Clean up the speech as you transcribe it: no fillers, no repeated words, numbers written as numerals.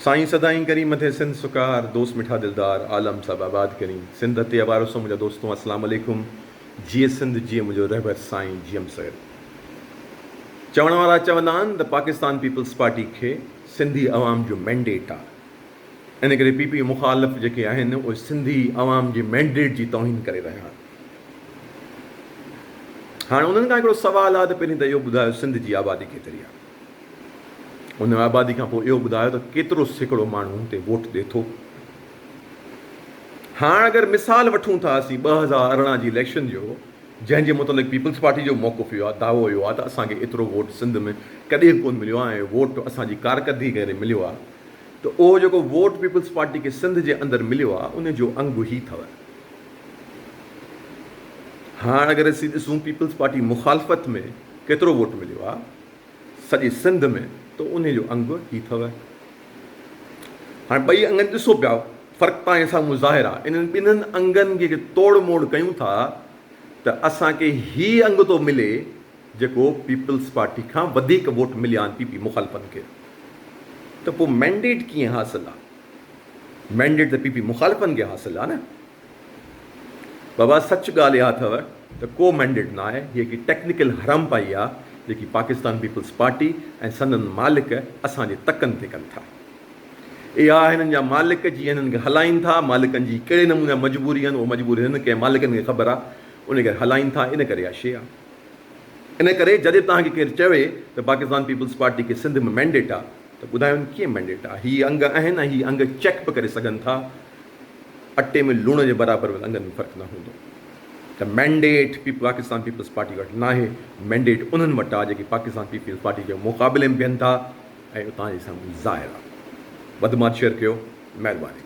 साईं सदाईं करी मथे सिंध सुकार, दोस्त मिठा दिलदार, आलम सब आबाद करी। सिंध ते आवारो सो मुंहिंजा दोस्तों, अस्सलाम वालेकुम। जीअं सिंध जीअं मुंहिंजो रहबर साईं जीएम सर। चवण वारा चवंदा आहिनि त पाकिस्तान पीपल्स पार्टी खे सिंधी अवाम जो मैंडेट आहे। इन करे पीपी मुखालिफ़ जेके आहिनि उहे सिंधी अवाम जे मैंडेट जी तौहीन करे रहिया आहिनि। हाणे उन्हनि खां हिकिड़ो सुवालु आहे त पहिरीं त इहो ॿुधायो सिंध जी आबादी केतिरी आहे। उन आबादी खां पोइ इहो ॿुधायो त केतिरो सैकड़ो माण्हू हुते वोट ॾिए थो। हाणे अगरि मिसाल वठूं था असीं 2018 जी इलेक्शन जो, जंहिंजे मुतलिक़ पीपल्स पार्टी जो मौक़िफ़ हुयो आहे, दावो हुयो आहे त असांखे एतिरो वोट सिंध में कॾहिं कोन मिलियो आहे ऐं वोट असांजी कारकर्दगी करे मिलियो आहे। त उहो जेको वोट पीपल्स पार्टी खे सिंध जे अंदरि मिलियो आहे उन जो अंगु ई अथव। हाणे अगरि असीं ॾिसूं पीपल्स पार्टी मुखालफ़त में केतिरो वोट मिलियो आहे सॼे सिंध में, त उन जो अंगु ई अथव। हाणे ॿई अंगनि ॾिसो पिया, फ़र्क़ु तव्हांजे साम्हूं ज़ाहिर आहे। इन्हनि ॿिन्हिनि अंगनि खे तोड़ मोड़ कयूं था त असांखे हीउ अंगु थो मिले जेको पीपल्स पार्टी खां वधीक वोट मिलिया आहिनि पीपी मुखालफ़नि खे। त पोइ मैंडेट कीअं हासिलु आहे? मैंडेट त पीपी मुखालफ़नि खे हासिलु आहे न। बाबा सच ॻाल्हि इहा अथव त को मैंडेट न आहे। हीअ हिकु टेक्निकल हरमपाई आहे जेकी पाकिस्तान पीपल्स पार्टी ऐं संदन मालिक असांजे तकनि ते कनि था। इहा हिननि जा मालिक जीअं हिननि खे हलाइनि था, मालिकनि जी कहिड़े नमूने मजबूरी आहिनि, उहो मजबूरी हिन खे मालिकनि खे ख़बर आहे, उन खे हलाइनि था। इन करे इहा शइ आहे। इन करे जॾहिं तव्हांखे केरु चवे त पाकिस्तान पीपल्स पार्टी खे सिंध में मैंडेट आहे, त ॿुधायो कीअं मैंडेट आहे। हीअ अंग आहिनि ऐं हीअ अंग चेक बि करे सघनि था। अटे में लूण जे बराबरि अंगनि में फ़र्क़ु न हूंदो। त मैंडेट पाकिस्तान पीपल्स पार्टी वटि न आहे। मैंडेट उन्हनि वटि आहे जेके पाकिस्तान पीपल्स पार्टी जे मुक़ाबले में बीहनि था ऐं तव्हांजे साम्हूं ज़ाहिर आहे। वधि मां शेयर कयो, महिरबानी।